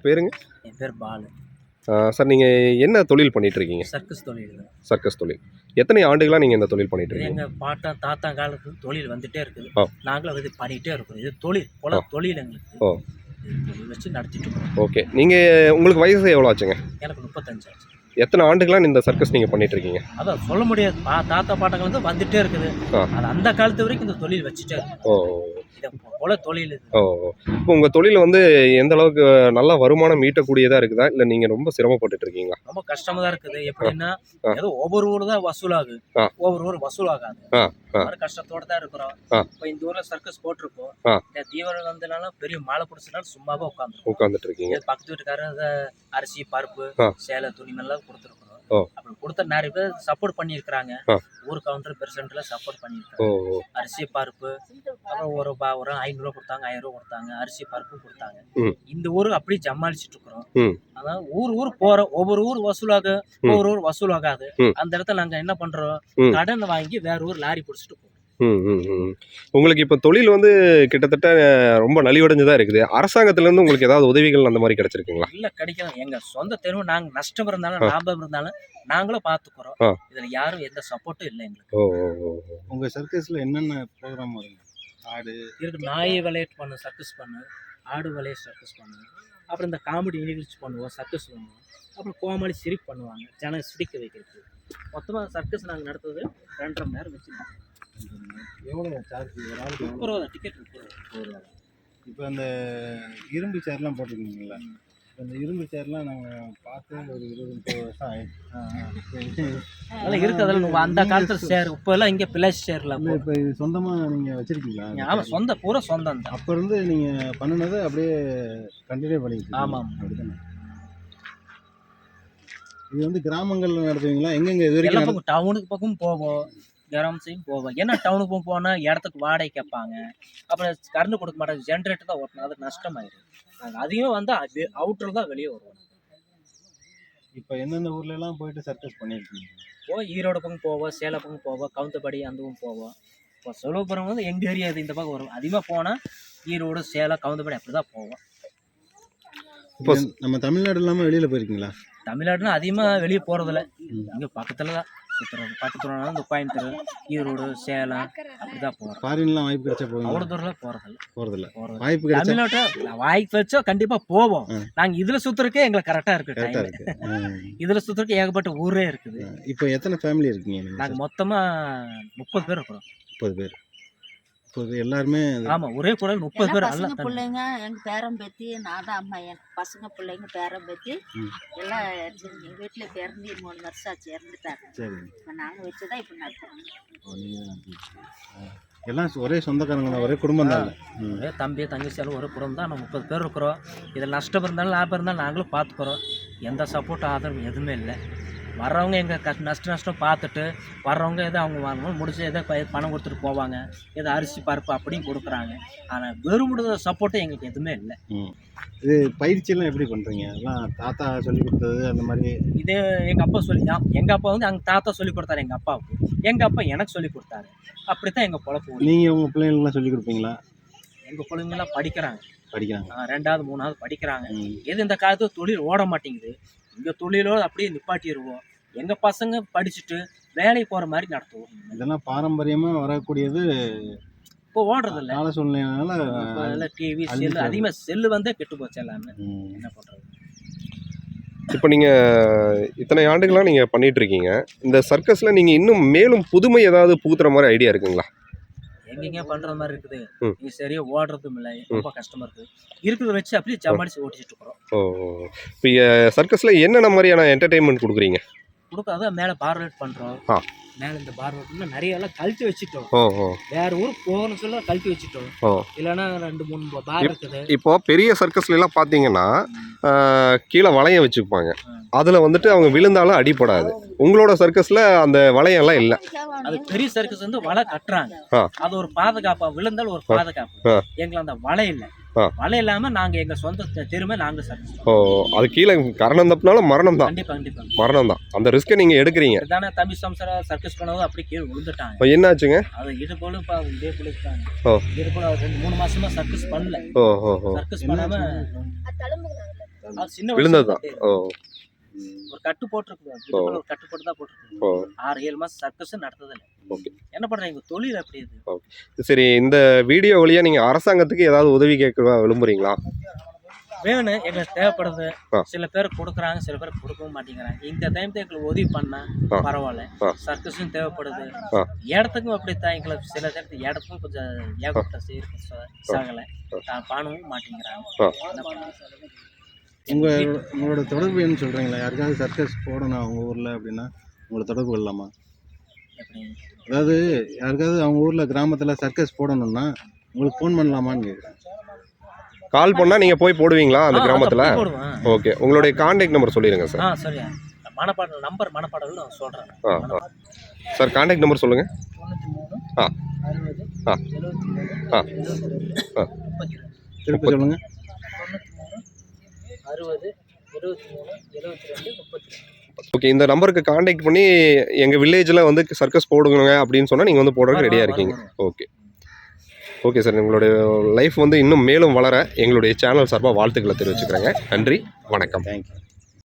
உங்கள் பேருங்க? என் பேர் பாலு. சார் நீங்கள் என்ன தொழில் பண்ணிகிட்ருக்கீங்க? சர்க்கஸ் தொழில். சர்க்கஸ் தொழில். எத்தனை ஆண்டுகளாக நீங்கள் இந்த தொழில் பண்ணிகிட்ருக்கீங்க? எங்கள் பாட்டா தாத்தா காலத்துல தொழில் வந்துகிட்டே இருக்குது. ஓ. நாங்களும் இது பண்ணிகிட்டே இருக்கிறோம். இது தொழில் போல தொழில் எங்களுக்கு. ஓ, தொழில் வச்சு நடத்திட்டு இருக்கோம். ஓகே. நீங்கள் உங்களுக்கு வயசு எவ்வளோ ஆச்சுங்க? எனக்கு 35 ஆச்சு. எத்தனை ஆண்டுகளாக இந்த சர்க்கஸ் நீங்கள் பண்ணிகிட்ருக்கீங்க? அதான் சொல்ல முடியாது. தாத்தா பாட்டங்கள் வந்து வந்துகிட்டே இருக்குது. அது அந்த காலத்து வரைக்கும் இந்த தொழில் வச்சுட்டே இருக்கு. ஓ, இதை போல தொழில் இது. ஓ. இப்போ உங்கள் தொழில் வந்து எந்த அளவுக்கு நல்ல வருமானம் ஈட்டக்கூடியதாக இருக்குதா, இல்லை நீங்கள் ரொம்ப சிரமப்பட்டுட்டு இருக்கீங்களா? ரொம்ப கஷ்டமாக தான் இருக்குது. எப்படின்னா ஏதோ ஒவ்வொரு ஊர் தான் வசூலாகுது, ஒவ்வொரு ஊர் வசூலாகாது. கஷ்டத்தோட தான் இருக்கிறோம். இப்போ இந்த ஊரில் சர்க்கஸ் போட்டிருக்கோம். இந்த தீவிரம் வந்தனால பெரிய மாலை பிடிச்சனால சும்மாவே உட்காந்துட்டு இருக்கீங்க. பக்கத்து வீட்டுக்காரர் அரிசி பருப்பு சேலை துணிமெல்லாம் கொடுத்துருக்கோம். அப்படி கொடுத்த நிறைய பேர் சப்போர்ட் பண்ணியிருக்கிறாங்க. ஊர் கவுண்டர் பெர்சென்ட்ல சப்போர்ட் பண்ணியிருக்காங்க. அரிசி பருப்பு அப்புறம் ஒரு 500 ரூபா கொடுத்தாங்க, 1000 ரூபா கொடுத்தாங்க, அரிசி பருப்பு கொடுத்தாங்க. இந்த ஊருக்கு அப்படியே ஜமாளிச்சுட்டு இருக்கிறோம். அதான் ஊர் போறோம், ஒவ்வொரு ஊர் வசூலாக ஒவ்வொரு ஊர் வசூலாகாது. அந்த இடத்துல நாங்க என்ன பண்றோம், கடன் வாங்கி வேற ஊர் லாரி பிடிச்சிட்டு போறோம். உங்களுக்கு இப்போ தொழில் வந்து கிட்டத்தட்ட ரொம்ப நலிவடைஞ்சுதான் இருக்குது. அரசாங்கத்திலேருந்து உங்களுக்கு ஏதாவது உதவிகள் அந்த மாதிரி கிடைச்சிருக்குங்களா? இல்லை, கிடைக்கல. எங்கள் சொந்த தெருவு நாங்கள் நஷ்டம் இருந்தாலும் லாபம் இருந்தாலும் நாங்களும் பார்த்துக்குறோம். இதில் யாரும் எந்த சப்போர்ட்டும் இல்லை எங்களுக்கு. உங்கள் சர்க்கஸில் என்னென்ன ப்ரோக்ராம் வருங்க? ஆடு இருக்கு, நாய் விளையாட்டு பண்ணு, சர்க்கஸ் பண்ணு, ஆடு விளையாட்டு சர்க்கஸ் பண்ணு, அப்புறம் இந்த காமெடி நிகழ்ச்சி பண்ணுவோம், சர்க்கஸ் பண்ணுவோம், அப்புறம் கோமாளி சிரிப்பு பண்ணுவாங்க, ஜனம் சிரிக்க வைக்கிறது. மொத்தமாக சர்க்கஸ் நாங்கள் நடத்துறது 2.5 மணி நேரம் வச்சு. எவ்வளோ சார்ஜ்? ஒரு ஆளுக்கு 30 ரூபா டிக்கெட். 30 ரூபா. இப்போ அந்த இரும்பு சேர்லாம் போட்டிருக்கீங்களா? அந்த இரும்பு சேர்லாம் நாங்கள் பார்த்து ஒரு 20-30 வருஷம் ஆயிடுச்சு. அதெல்லாம் இருக்குது. அதெல்லாம் அந்த காலத்தில் சேர், இப்போ எல்லாம் இங்கே பிளாஸ்டிக் சேர்லாம். இப்போ இது சொந்தமாக நீங்கள் வச்சுருக்கீங்களா? ஆமாம், சொந்த பூரா சொந்தம் தான். அப்போ இருந்து நீங்கள் பண்ணினதை அப்படியே கண்டினியூ பண்ணிக்கிட்டு? ஆமாம், அப்படிதானே. இது வந்து கிராமங்களில் நடத்துவீங்களா? எங்கெங்கே இது வரைக்கும்? டவுனுக்கு பக்கம் போவோம், கிராம சைடும் போவோம். ஏன்னா டவுனுக்கு போனால் இடத்துக்கு வாடகை கேட்பாங்க, அப்புறம் கரண்ட் கொடுக்க மாட்டாங்க, ஜென்ரேட்டர் தான் ஓட்டணும், அது நஷ்டமாயிடும். நாங்கள் அதையும் வந்து அவுட்டர் தான் வெளியே வருவோம். இப்போ எந்தெந்த ஊர்லலாம் போயிட்டு சர்க்கஸ் பண்ணியிருக்கீங்க? ஈரோடு பக்கம் போவோம், சேலம் பக்கம் போவோம், கவுந்தபடி அந்தவும் போவோம். இப்போ சொல்லுபுரம் வந்து எங்கள் ஏரியா இது, இந்த பக்கம் வரும். அதிகமாக போனால் ஈரோடு சேலம் கவுந்தபடி அப்படி தான் போவோம். இப்போ நம்ம தமிழ்நாடு இல்லாமல் வெளியில் போயிருக்கீங்களா? தமிழ்நாடுனா அதிகமாக வெளியே போகிறதில்ல, இங்கே பக்கத்தில் தான் சுற்றுறது. பக்கத்தில் இந்த கோயம்புத்தூர், ஈரோடு, சேலம் அப்படி தான் போகிறோம். ஃபாரின்லாம் வாய்ப்பு கிடைச்சா போவோம்? அவ்வளோ தூரம்லாம் போகிறதில்ல. வாய்ப்பு கிடைச்சா தமிழ்நாட்டை வாய்ப்பு வச்சா கண்டிப்பாக போவோம். நாங்கள் இதில் சுற்றுறதுக்கே எங்களுக்கு கரெக்டாக இருக்குது. இதில் சுற்றுறதுக்கு ஏகப்பட்ட ஊரே இருக்குது. இப்போ எத்தனை ஃபேமிலி இருக்கீங்க? நாங்கள் மொத்தமாக 30 பேர் இருக்கிறோம். 30 பேர். இப்போ எல்லாருமே? ஆமாம், ஒரே கூட 30 பேர். பசங்க பிள்ளைங்க, எங்கள் பேரன் பேத்தி, நான் தான் அம்மா. என் பசங்க பிள்ளைங்க பேரன் பேத்தி எல்லாம் எங்கள் வீட்டில் இப்போ இறந்து 3 வருஷம் ஆச்சு, இறந்துட்டாங்க. சரி. இப்போ நாங்கள் வச்சு தான் இப்போ நடத்துகிறோம். எல்லாம் ஒரே சொந்தக்காரங்களா? ஒரே குடும்பம் தான்? ஒரே தம்பி தங்கச்சியாலும் ஒரு குடும்பம் தான். நம்ம 30 பேர் இருக்கிறோம். இதில் நஷ்டம் இருந்தாலும் லாபம் இருந்தாலும் நாங்களும் பார்த்துக்குறோம். எந்த சப்போர்ட் ஆதரவு எதுவுமே இல்லை. வர்றவங்க எங்கள் நஷ்டம் பார்த்துட்டு வர்றவங்க எதோ அவங்க வாங்கணும் முடிச்சு எதோ பணம் கொடுத்துட்டு போவாங்க, ஏதோ அரிசி பருப்பு அப்படியும் கொடுக்குறாங்க. ஆனால் வெறும் சப்போர்ட்டும் எங்களுக்கு எதுவுமே இல்லை. இது பயிற்சியெல்லாம் எப்படி பண்ணுறீங்க? அதெல்லாம் தாத்தா சொல்லி கொடுத்தது அந்த மாதிரி? இதே எங்கள் அப்பா எங்கள் அப்பா வந்து அங்கே தாத்தா சொல்லி கொடுத்தாரு எங்கள் அப்பாவுக்கு, எங்கள் அப்பா எனக்கு சொல்லி கொடுத்தாரு. அப்படி தான் எங்கள் பொழப்பு. நீங்கள் உங்கள் பிள்ளைங்களுக்குலாம் சொல்லி கொடுப்பீங்களா? எங்கள் பிள்ளைங்களாம் படிக்கிறாங்க. 2வது 3வது படிக்கிறாங்க. எது இந்த காலத்துல தொழில் ஓட மாட்டேங்குது. இங்க தொழிலோட அப்படியே நிப்பாட்டிடுவோம். எங்க பசங்க படிச்சுட்டு வேலைக்கு போற மாதிரி நடத்துவோம். இதெல்லாம் பாரம்பரியமா வரக்கூடியது. இப்போ ஓடுறது இல்லை. கால சூழ்நிலைனால டிவி செல்லு, அதிகமாக செல்லு வந்தே கெட்டு போச்சு எல்லாமே. என்ன பண்றது? இப்போ நீங்கள் இத்தனை ஆண்டுகளாக நீங்கள் பண்ணிட்டு இருக்கீங்க. இந்த சர்க்கஸில் நீங்கள் இன்னும் மேலும் புதுமை ஏதாவது புகுத்துற மாதிரி ஐடியா இருக்குங்களா? எங்கெங்க பண்ற மாதிரி இருக்குது. நீங்க சரியா ஓடுறதும் இல்லை, ரொம்ப கஷ்டமா இருக்கு. இருக்கிறத வச்சு அப்படியே ஜமாடிச்சு ஓட்டிட்டு இருக்கிறோம். இப்போ சர்க்கஸில் என்னென்ன மாதிரியான என்டர்டெயின்மெண்ட் கொடுக்குறீங்க? கொடுக்காத மேலே பார்வேட் பண்றோம். மேலே இந்த பார்வேட்ல நிறைய எல்லாம் கழட்டி வச்சுட்டோம். வேற ஊருக்கு போகணும்னு சொல்ல கழட்டி வச்சுட்டோம். இல்லைன்னா 2-3 பார் இருக்குது. இப்போ பெரிய சர்க்கஸ்ல எல்லாம் பார்த்தீங்கன்னா கீழே வளையம் வச்சுப்பாங்க. அதில் வந்துட்டு அவங்க விழுந்தாலும் அடிப்படாது. உங்களோட சர்க்கஸில் அந்த வளையம்லாம் இல்லை. அது பெரிய சர்க்கஸ் வந்து வலை கட்டுறாங்க. அது ஒரு பாதுகாப்பா, விழுந்தாலும் ஒரு பாதுகாப்பு. எங்களுக்கு அந்த வலை இல்லை. வலை இல்லாம நாங்க எங்க சொந்த தெருமே நாங்க சர்க்கஸ். அது கீழே கரணம் தப்பினாலும் மரணம் தான். கண்டிப்பா கண்டிப்பா மரணம் தான். அந்த ரிஸ்க்கை நீங்க எடுக்கிறீங்க. இதானே தம்பி சம்சாரா சர்க்கஸ் பண்ணவும் அப்படி கீழே விழுந்துட்டாங்க. என்ன ஆச்சுங்க? அது இது போல இதே போல இருக்காங்க. இது போல 2-3 மாசமா சர்க்கஸ் பண்ணல. சர்க்கஸ் பண்ணாம அது சின்ன விழுந்தது வயசுல தான். அப்படியே ஓ ஒரு கட்டு போட்டிருக்குது இடுப்புல ஒரு கட்டு போட்டு தான் போட்டிருக்கு. ஓ 6-7 மாசம் சர்க்கஸ் நடத்ததில்ல. ஓகே. என்ன பண்றாங்க தொழில் அப்படி இது. சரி, இந்த வீடியோ வழியா நீங்கள் அரசாங்கத்துக்கு ஏதாவது உதவி கேட்க விரும்புறீங்களா? வேணும் எங்களுக்கு தேவைப்படுது. ஆ. சில பேர் கொடுக்குறாங்க, சில பேர் கொடுக்கவும் மாட்டேங்கிறாங்க. இந்த டைம் எங்களுக்கு உதவி பண்ணா ஆ. பரவாயில்ல. ஆ. சர்க்கஸும் தேவைப்படுது. ஆ. இடத்துக்கும் அப்படித்தான் எங்களுக்கு சில நேரத்துக்கு இடத்துக்கும் கொஞ்சம் ஏகப்பட்ட சாகலை காணவும் மாட்டேங்கிறாங்க. ஆ. என்ன பண்றது? உங்களோட தொடர்பு என்ன சொல்கிறீங்களா? யாருக்காவது சர்க்கஸ் போடணும் அவங்க ஊரில் அப்படின்னா உங்களை தொடர்பு கொள்ளலாமா? எப்படி? அதாவது யாருக்காவது அவங்க ஊரில் கிராமத்தில் சர்க்கஸ் போடணும்னா உங்களுக்கு ஃபோன் பண்ணலாமான்னு கேட்குறேன். கால் பண்ணால் நீங்கள் போய் போடுவீங்களா அந்த கிராமத்தில்? அப்படி போடுவேன். ஓகே, உங்களுடைய கான்டாக்ட் நம்பர் சொல்லிடுங்க சார். சரியா மனப்பாடல் நம்பர் மனப்பாடல் நான் சொல்கிறேன். சார் கான்டாக்ட் நம்பர் சொல்லுங்கள். 93 ஆ 60 ஆ 73 ஆ 72 ஆ 32. திருப்பி சொல்லுங்கள். 93 60 73 72 32. ஓகே, இந்த நம்பருக்கு கான்டாக்ட் பண்ணி எங்கள் வில்லேஜில் வந்து சர்க்கஸ் போடுங்க அப்படின்னு சொன்னால் நீங்கள் வந்து போடுறதுக்கு ரெடியாக இருக்கீங்க. ஓகே ஓகே சார், உங்களுடைய லைஃப் வந்து இன்னும் மேலும் வளர எங்களுடைய சேனல் சார்பாக வாழ்த்துக்களை தெரிவிச்சுக்கிறேங்க. நன்றி, வணக்கம். தேங்க்யூ.